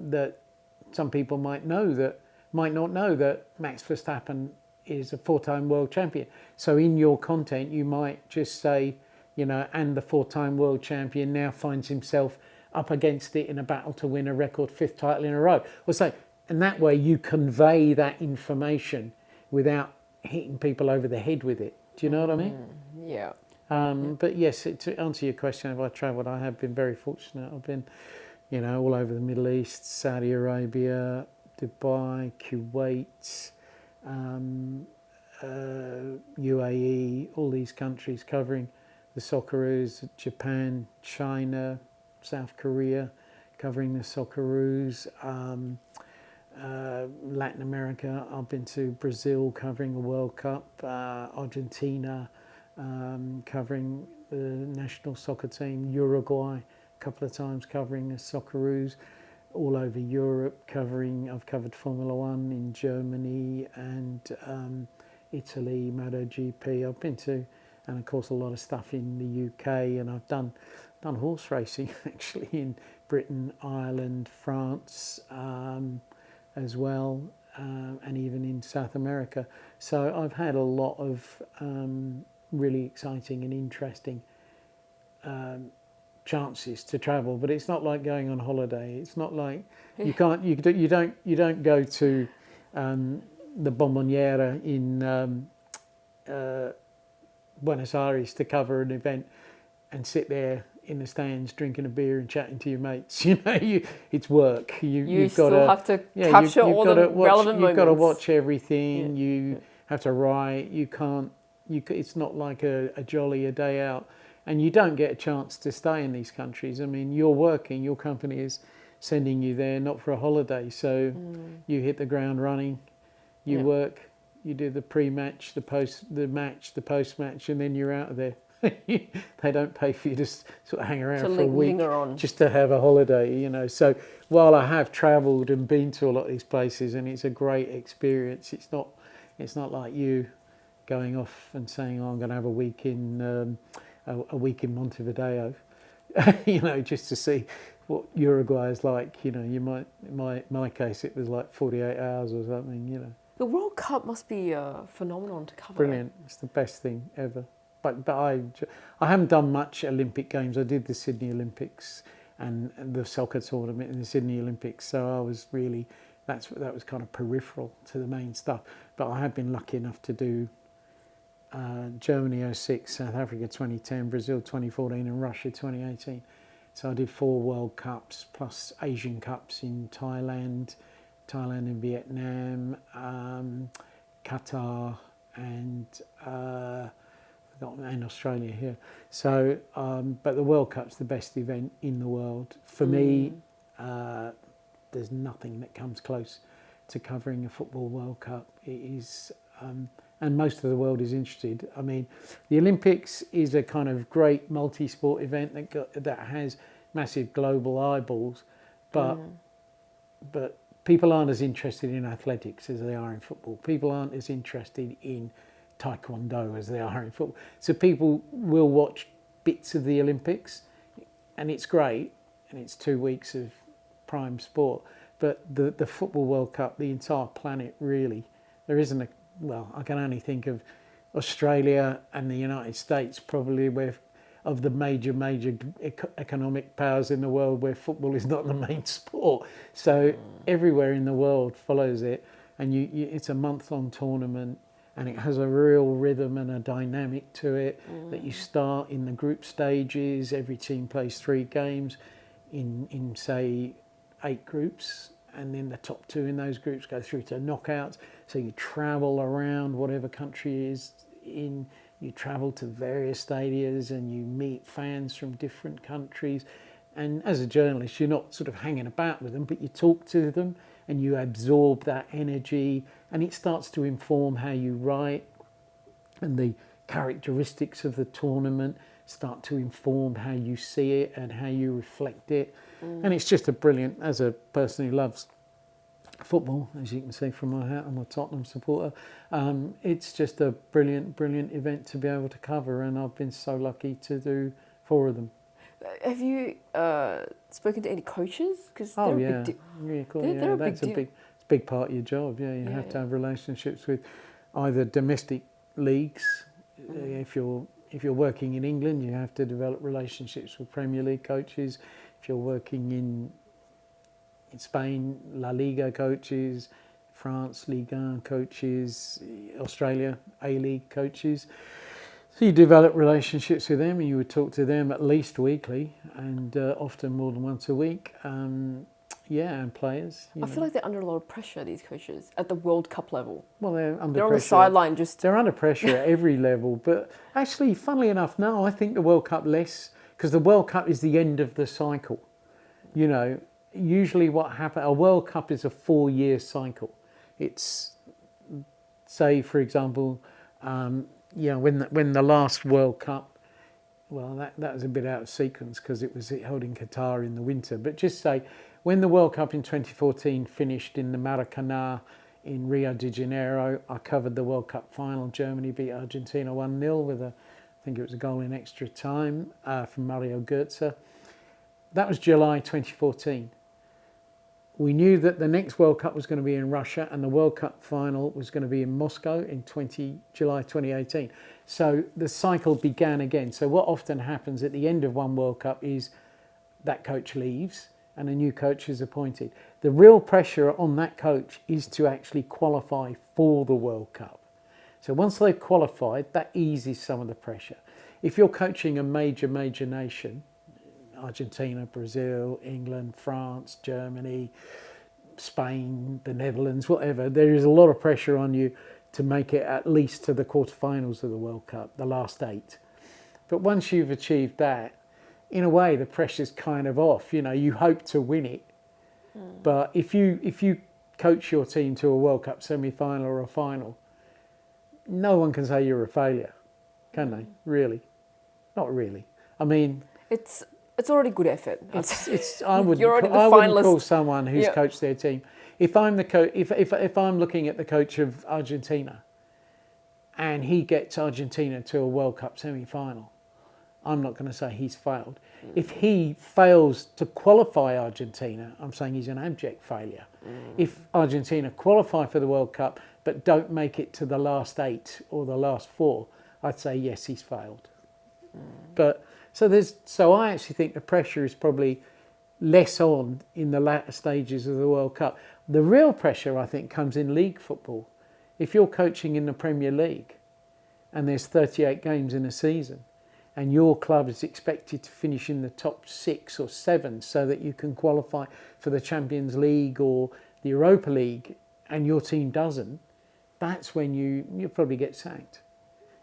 that some people might not know that Max Verstappen is a 4-time world champion. So in your content, you might just say, you know, and the 4-time world champion now finds himself up against it in a battle to win a record 5th title in a row. Or say, and that way you convey that information without hitting people over the head with it. Do you know what I mean? Yeah. But yes, to answer your question, have I travelled? I have been very fortunate. I've been, you know, all over the Middle East, Saudi Arabia, Dubai, Kuwait, UAE, all these countries, covering the Socceroos, Japan, China, South Korea, covering the Socceroos, Latin America. I've been to Brazil covering the World Cup, Argentina, covering the national soccer team, Uruguay a couple of times covering the Socceroos, all over Europe I've covered Formula One in Germany and Italy, MotoGP. I've been to, and of course a lot of stuff in the UK, and I've done horse racing actually in Britain, Ireland, France as well, and even in South America. So I've had a lot of really exciting and interesting chances to travel, but it's not like going on holiday. It's not like you don't go to the Bomboniera in Buenos Aires to cover an event and sit there in the stands drinking a beer and chatting to your mates. It's work. You've got still to have to capture all the relevant You've got to moments. watch everything. Yeah. You have to write. You can't. It's not like a jolly a day out, and you don't get a chance to stay in these countries. I mean, you're working. Your company is sending you there not for a holiday, so you hit the ground running. You Yeah. work. You do the pre-match, the post-match, the post-match, and then you're out of there. They don't pay for you to sort of hang around for a week linger on. just to have a holiday. So while I have travelled and been to a lot of these places, and it's a great experience, it's not like you going off and saying, "Oh, I'm going to have a week in Montevideo," just to see what Uruguay is like. You might, in my case, it was like 48 hours or something. The World Cup must be a phenomenon to cover. Brilliant. It's the best thing ever. But I haven't done much Olympic Games. I did the Sydney Olympics and the soccer tournament in the Sydney Olympics. So I was really, that was kind of peripheral to the main stuff. But I have been lucky enough to do Germany 2006, South Africa 2010, Brazil 2014 and Russia 2018. So I did 4 World Cups plus Asian Cups in Thailand and Vietnam, Qatar and Australia here. So, but the World Cup's the best event in the world. For me, there's nothing that comes close to covering a football World Cup. It is, and most of the world is interested. I mean, the Olympics is a kind of great multi-sport event that has massive global eyeballs, but people aren't as interested in athletics as they are in football. People aren't as interested in taekwondo as they are in football. So people will watch bits of the Olympics, and it's great, and it's 2 weeks of prime sport. But the Football World Cup, the entire planet really, there isn't I can only think of Australia and the United States probably where of the major economic powers in the world where football is not the main sport. So everywhere in the world follows it, and it's a month-long tournament, and it has a real rhythm and a dynamic to it that you start in the group stages. Every team plays 3 games in say 8 groups, and then the top 2 in those groups go through to knockouts. So you travel around whatever country is in. You travel to various stadiums and you meet fans from different countries. And as a journalist, you're not sort of hanging about with them, but you talk to them and you absorb that energy, and it starts to inform how you write, and the characteristics of the tournament start to inform how you see it and how you reflect it. And it's just a brilliant, as a person who loves football, as you can see from my hat, I'm a Tottenham supporter. It's just a brilliant event to be able to cover, and I've been so lucky to do 4 of them. Have you spoken to any coaches? Because Oh yeah, that's a big part of your job. Yeah, you have to have relationships with either domestic leagues. If you're working in England, you have to develop relationships with Premier League coaches. If you're working in Spain, La Liga coaches, France, Ligue 1 coaches, Australia, A-League coaches. So you develop relationships with them, and you would talk to them at least weekly, and often more than once a week. And players. I feel like they're under a lot of pressure, these coaches, at the World Cup level. Well, they're under They're pressure. on the sideline just... They're under pressure at every level. But actually, funnily enough, no, I think the World Cup less, because the World Cup is the end of the cycle. Usually what happens, a World Cup is a 4-year cycle. It's, say, for example, when the last World Cup, well, that was a bit out of sequence because it was held in Qatar in the winter. But just say, when the World Cup in 2014 finished in the Maracanã in Rio de Janeiro, I covered the World Cup final. Germany beat Argentina 1-0 with I think it was a goal in extra time from Mario Götze. That was July 2014. We knew that the next World Cup was going to be in Russia and the World Cup final was going to be in Moscow in July 2018. So the cycle began again. So what often happens at the end of one World Cup is that coach leaves and a new coach is appointed. The real pressure on that coach is to actually qualify for the World Cup. So once they've qualified, that eases some of the pressure. If you're coaching a major nation, Argentina, Brazil, England, France, Germany, Spain, the Netherlands, whatever, there is a lot of pressure on you to make it at least to the quarterfinals of the World Cup, the last 8. But once you've achieved that, in a way, the pressure's kind of off. You know, you hope to win it, but if you coach your team to a World Cup semi-final or a final, no one can say you're a failure, can they? Really? Not really. I mean, it's already good effort. I wouldn't call someone who's coached their team. If I'm the coach, if I'm looking at the coach of Argentina, and he gets Argentina to a World Cup semi-final, I'm not going to say he's failed. If he fails to qualify Argentina, I'm saying he's an abject failure. If Argentina qualify for the World Cup but don't make it to the last 8 or the last 4, I'd say yes, he's failed. But so I actually think the pressure is probably less on in the latter stages of the World Cup. The real pressure, I think, comes in league football. If you're coaching in the Premier League and there's 38 games in a season and your club is expected to finish in the top 6 or 7 so that you can qualify for the Champions League or the Europa League and your team doesn't, that's when you probably get sacked.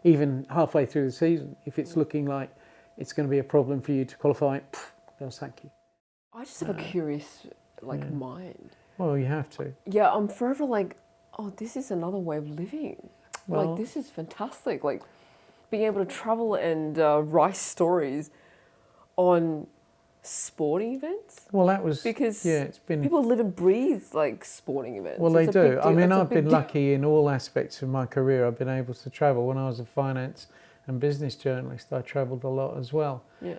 Even halfway through the season, if it's looking like it's going to be a problem for you to qualify, they'll sack you. I just have a curious mind. Well, you have to. Yeah, I'm forever like, oh, this is another way of living. Well, like, this is fantastic. Like, being able to travel and write stories on sporting events. Well, that was because it's been people live and breathe like sporting events. Well, they do. I mean, I've been lucky in all aspects of my career. I've been able to travel. When I was a finance and business journalist, I travelled a lot as well. Yeah.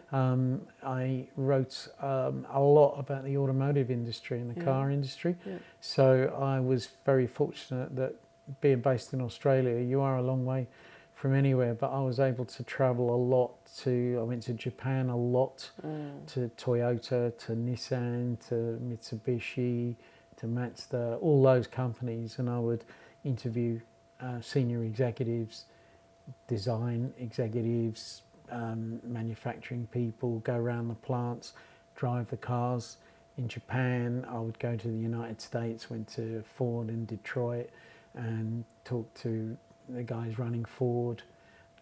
I wrote a lot about the automotive industry and the car industry. Yeah. So I was very fortunate that being based in Australia, you are a long way from anywhere, but I was able to travel a lot I went to Japan a lot, to Toyota, to Nissan, to Mitsubishi, to Mazda, all those companies, and I would interview senior executives, design executives, manufacturing people, go around the plants, drive the cars. In Japan, I would go to the United States, went to Ford in Detroit and talked to the guys running Ford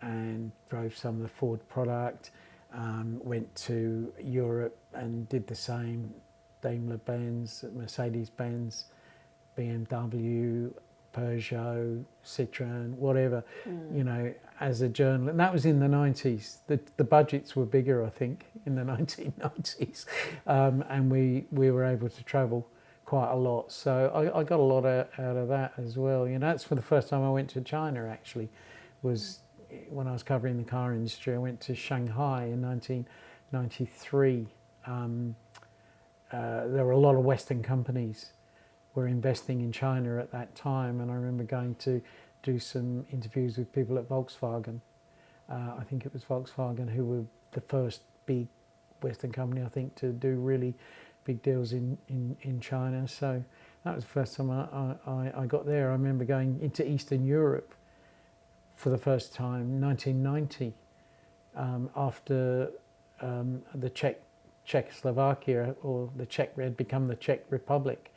and drove some of the Ford product. Went to Europe and did the same, Daimler-Benz, Mercedes-Benz, BMW, Peugeot, Citroën, whatever, you know, as a journalist. And that was in the 90s. The budgets were bigger, I think, in the 1990s. And we were able to travel quite a lot. So I got a lot out of that as well. You know, that's for the first time I went to China, actually, was when I was covering the car industry. I went to Shanghai in 1993. There were a lot of Western companies were investing in China at that time, and I remember going to do some interviews with people at Volkswagen. I think it was Volkswagen who were the first big Western company, I think, to do really big deals in China. So that was the first time I got there. I remember going into Eastern Europe for the first time, 1990, after the Czechoslovakia, or the Czech had become the Czech Republic,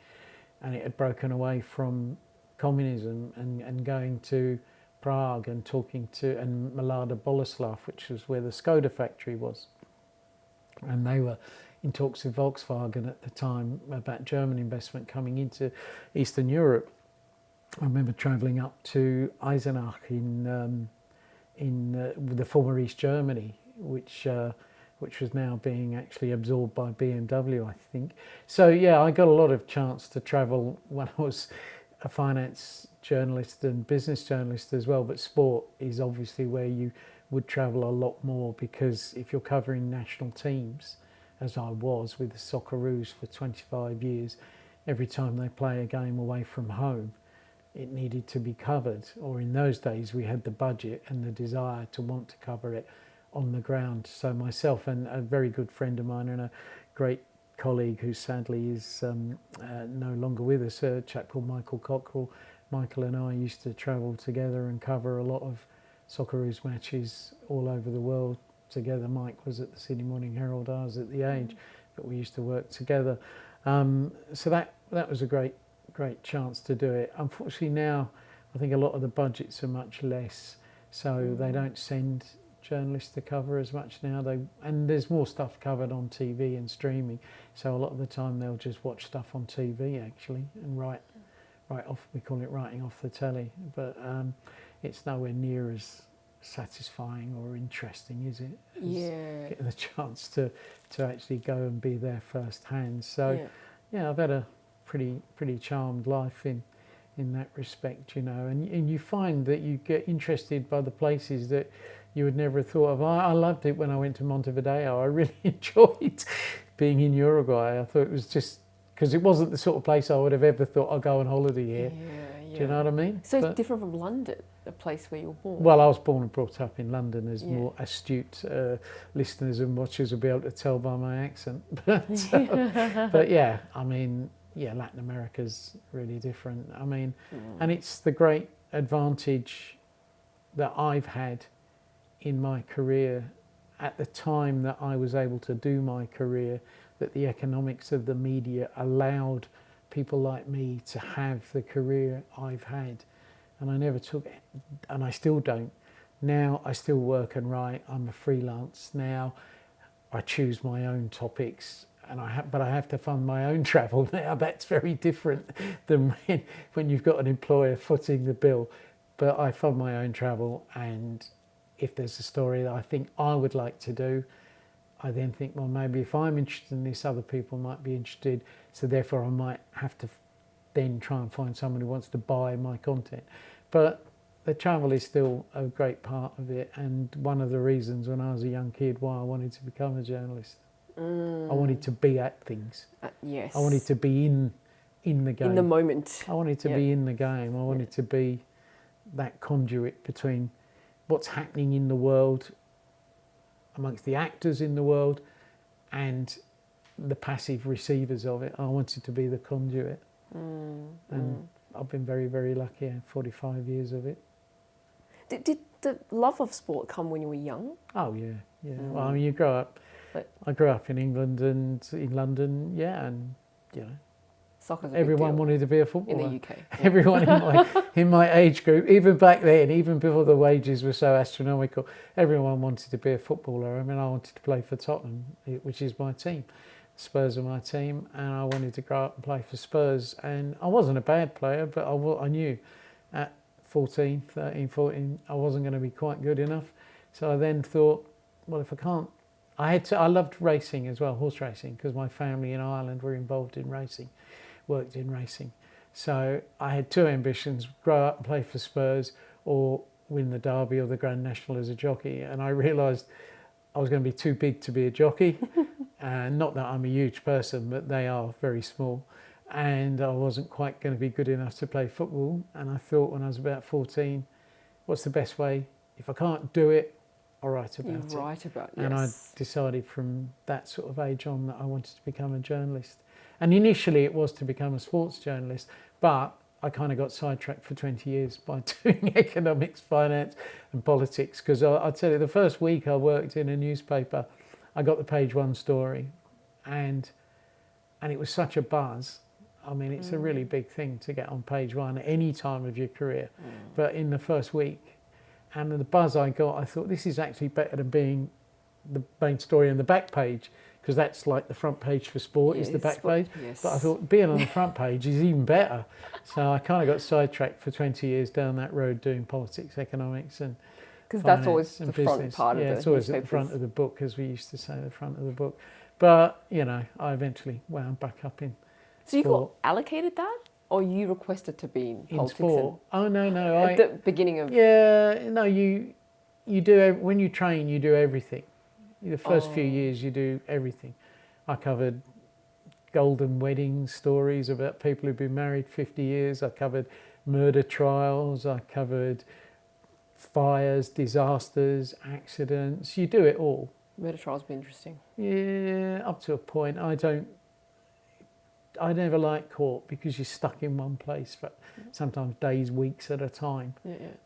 and it had broken away from communism, and going to Prague and talking to, and Mlada Boleslav, which was where the Skoda factory was. And they were in talks with Volkswagen at the time about German investment coming into Eastern Europe. I remember travelling up to Eisenach in the former East Germany, which was now being actually absorbed by BMW, I think. So yeah, I got a lot of chance to travel when I was a finance journalist and business journalist as well, but sport is obviously where you would travel a lot more, because if you're covering national teams, as I was with the Socceroos for 25 years, every time they play a game away from home, it needed to be covered. Or in those days, we had the budget and the desire to want to cover it on the ground. So myself and a very good friend of mine and a great colleague who sadly is no longer with us, a chap called Michael Cockrell. Michael and I used to travel together and cover a lot of Socceroos matches all over the world together. Mike was at the Sydney Morning Herald, I was at The Age, but we used to work together. So that was a great chance to do it. Unfortunately now, I think a lot of the budgets are much less, so they don't send journalists to cover as much now. And there's more stuff covered on TV and streaming, so a lot of the time they'll just watch stuff on TV actually and write off. We call it writing off the telly, but it's nowhere near as satisfying or interesting, is it? As getting the chance to actually go and be there firsthand. So yeah, I've had a pretty charmed life in that respect, you know. And you find that you get interested by the places that you would never have thought of. I loved it when I went to Montevideo. I really enjoyed being in Uruguay. I thought it was just because it wasn't the sort of place I would have ever thought I'd go on holiday here. Do you know what I mean? So it's different from London, the place where you were born. Well, I was born and brought up in London, as more astute listeners and watchers will be able to tell by my accent. But yeah, I mean, yeah, Latin America's really different. I mean, and it's the great advantage that I've had in my career at the time that I was able to do my career, that the economics of the media allowed people like me to have the career I've had. And I never took it, and I still don't. Now I still work and write. I'm a freelance now. I choose my own topics, but I have to fund my own travel now. That's very different than when you've got an employer footing the bill. But I fund my own travel, and if there's a story that I think I would like to do, I then think, well, maybe if I'm interested in this, other people might be interested. So therefore I might have to then try and find someone who wants to buy my content. But the travel is still a great part of it, and one of the reasons when I was a young kid why I wanted to become a journalist. I wanted to be at things. Yes. I wanted to be in the game. In the moment. I wanted to be in the game. I wanted to be that conduit between what's happening in the world, amongst the actors in the world, and the passive receivers of it. I wanted to be the conduit. And I've been very, very lucky. I had 45 years of it. Did the love of sport come when you were young? Oh, yeah. Well, I mean, you grow up. I grew up in England and in London, and, you know, soccer's everyone wanted to be a footballer. In the UK. Everyone in my age group, even back then, even before the wages were so astronomical, everyone wanted to be a footballer. I mean, I wanted to play for Tottenham, which is my team. Spurs are my team, and I wanted to grow up and play for Spurs. And I wasn't a bad player, but I knew at 13, 14, I wasn't going to be quite good enough. So I then thought, well, if I can't, I loved racing as well, horse racing, because my family in Ireland were involved in racing, worked in racing. So I had two ambitions: grow up and play for Spurs, or win the Derby or the Grand National as a jockey. And I realised I was going to be too big to be a jockey. And not that I'm a huge person, but they are very small. And I wasn't quite going to be good enough to play football. And I thought when I was about 14, what's the best way? If I can't do it, I'll write about it. You write about it, And I decided from that sort of age on that I wanted to become a journalist. And initially it was to become a sports journalist, but I kind of got sidetracked for 20 years by doing economics, finance and politics. Because I'll tell you, the first week I worked in a newspaper, I got the page one story, and it was such a buzz. I mean, it's a really big thing to get on page one at any time of your career. But in the first week, and the buzz I got, I thought, this is actually better than being the main story on the back page, because that's like the front page for sport is the back page. Yes. But I thought being on the front page is even better. So I kind of got sidetracked for 20 years down that road doing politics, economics and because that's always the business. front part of it. Yeah, it's always at the front of the book, as we used to say, the front of the book. But, you know, I eventually wound back up in So you got allocated that? Or you requested to be in politics? Sport? Oh, no. At the beginning of... Yeah, no, you do, when you train, you do everything. The first few years, you do everything. I covered golden wedding stories about people who've been married 50 years. I covered murder trials. I covered fires, disasters, accidents. You do it all. Murder trials be interesting. Yeah, up to a point. I never like court because you're stuck in one place for sometimes days, weeks at a time,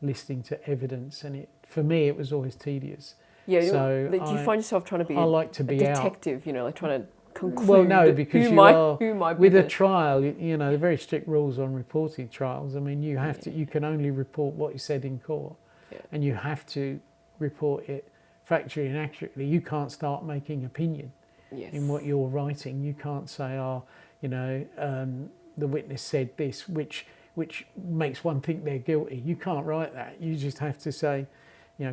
listening to evidence, and for me it was always tedious. Yeah. So do you find yourself trying to be a detective? Out. You know, like trying to conclude. Well, no, because who might with a trial. You know, the very strict rules on reporting trials. I mean, you can only report what you said in court, and you have to report it factually and accurately. You can't start making opinion in what you're writing. You can't say, the witness said this, which makes one think they're guilty. You can't write that. You just have to say,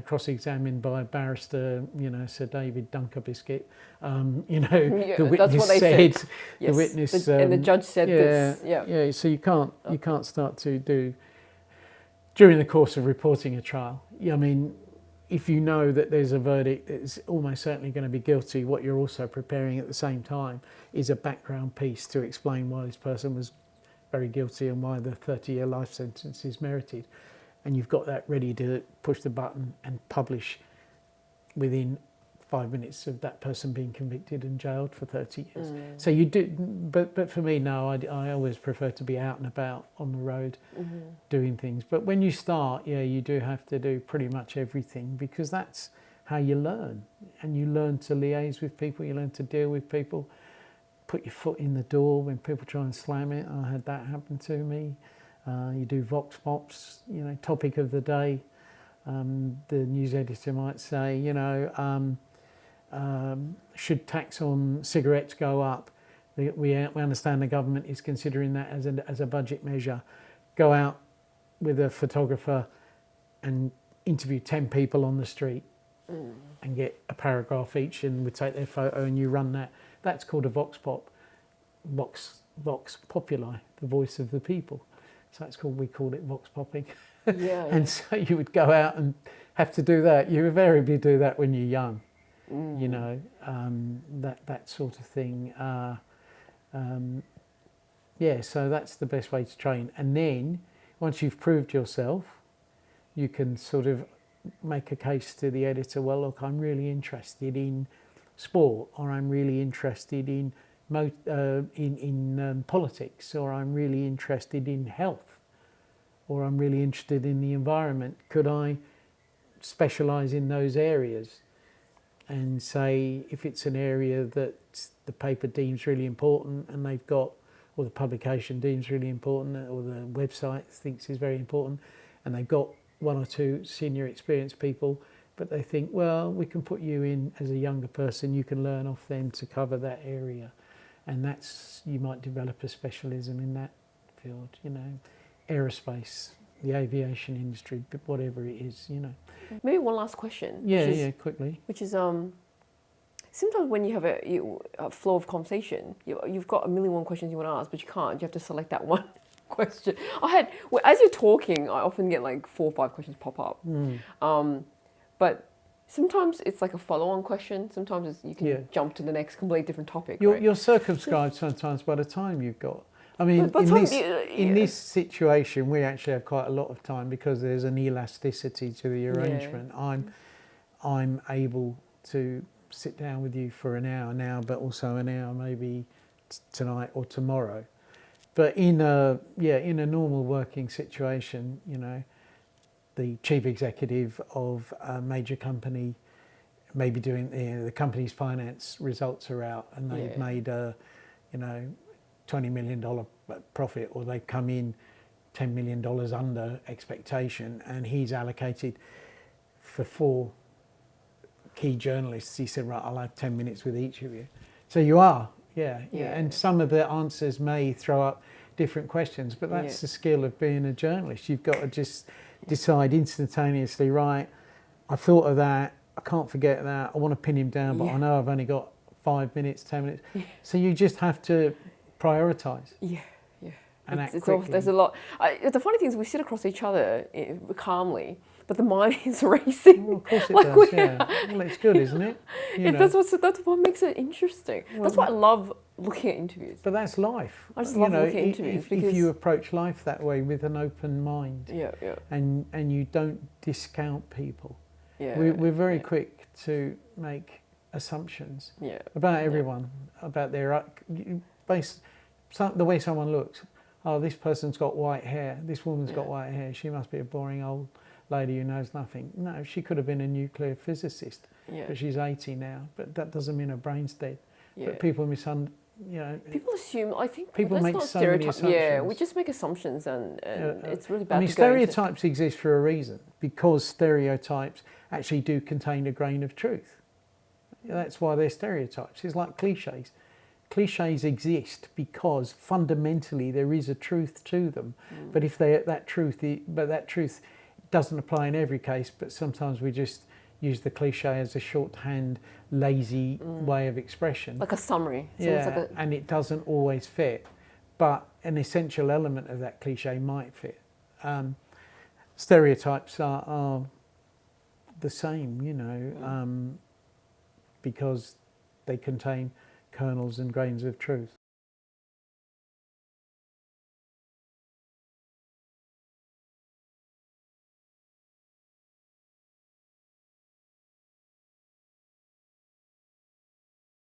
cross-examined by barrister, Sir David Dunkerbiscuit. The witness said. The witness and the judge said this. Yeah. So you can't start to do during the course of reporting a trial. I mean, if you know that there's a verdict that's almost certainly going to be guilty, what you're also preparing at the same time is a background piece to explain why this person was very guilty and why the 30-year life sentence is merited. And you've got that ready to push the button and publish within 5 minutes of that person being convicted and jailed for 30 years. So you do, but for me, no, I always prefer to be out and about on the road doing things. But when you start, you do have to do pretty much everything because that's how you learn. And you learn to liaise with people, you learn to deal with people, put your foot in the door when people try and slam it. I had that happen to me. You do vox pops, topic of the day. The news editor might say, should tax on cigarettes go up? We understand the government is considering that as a budget measure. Go out with a photographer and interview 10 people on the street and get a paragraph each, and we take their photo and you run that. That's called a vox pop. Vox populi, the voice of the people. So we called it vox popping. And so you would go out and have to do that. You invariably do that when you're young, that sort of thing. So that's the best way to train. And then once you've proved yourself, you can sort of make a case to the editor, well, look, I'm really interested in sport, or I'm really interested in politics, or I'm really interested in health, or I'm really interested in the environment. Could I specialise in those areas? And say if it's an area that the paper deems really important and they've got, or the publication deems really important, or the website thinks is very important, and they've got one or two senior experienced people, but they think, well, we can put you in as a younger person, you can learn off them to cover that area. And you might develop a specialism in that field, aerospace, the aviation industry, whatever it is, Maybe one last question. Quickly. Which is, sometimes when you have a flow of conversation, you've got a million one questions you want to ask, but you can't. You have to select that one question. As you're talking, I often get like 4 or 5 questions pop up. But sometimes it's like a follow-on question. Sometimes you can jump to the next completely different topic. You're circumscribed sometimes by the time you've got. I mean, in this situation, we actually have quite a lot of time because there's an elasticity to the arrangement. I'm able to sit down with you for an hour now, but also an hour maybe tonight or tomorrow. But in a normal working situation, the chief executive of a major company may be doing the company's finance results are out and they've made a $20 million profit, or they've come in $10 million under expectation, and he's allocated for 4 key journalists. He said, right, I'll have 10 minutes with each of you. So you are, and some of the answers may throw up different questions, but that's the skill of being a journalist. You've got to just decide instantaneously, right, I thought of that, I can't forget that, I want to pin him down, but I know I've only got 5 minutes, 10 minutes. So you just have to prioritise. And act quickly. There's a lot. The funny thing is we sit across each other calmly, but the mind is racing. Well, of course it does, Well, it's good, isn't it? That's what makes it interesting. Well, that's why I love looking at interviews. But that's life. I just love looking at if, interviews if because you approach life that way with an open mind, yeah, yeah, and you don't discount people. yeah. We're very yeah, quick to make assumptions yeah, about yeah. everyone, about their the way someone looks. Oh, this person's got white hair. This woman's got Yeah. white hair. She must be a boring old lady who knows nothing. No, she could have been a nuclear physicist, Yeah, but she's 80 now. But that doesn't mean her brain's dead. yeah. But people People assume. I think people let's make not so many stereotype. Yeah, we assumptions. just make assumptions, and it's really I bad mean, to go into. stereotypes exist for a reason, because stereotypes actually do contain a grain of truth. That's why they're stereotypes. It's like cliches. Cliches exist because fundamentally there is a truth to them. But if that truth doesn't apply in every case. But sometimes we just use the cliche as a shorthand, lazy way of expression. Like a summary. So Yeah, it's like and it doesn't always fit. But an essential element of that cliche might fit. Stereotypes are the same, because they contain kernels and grains of truth.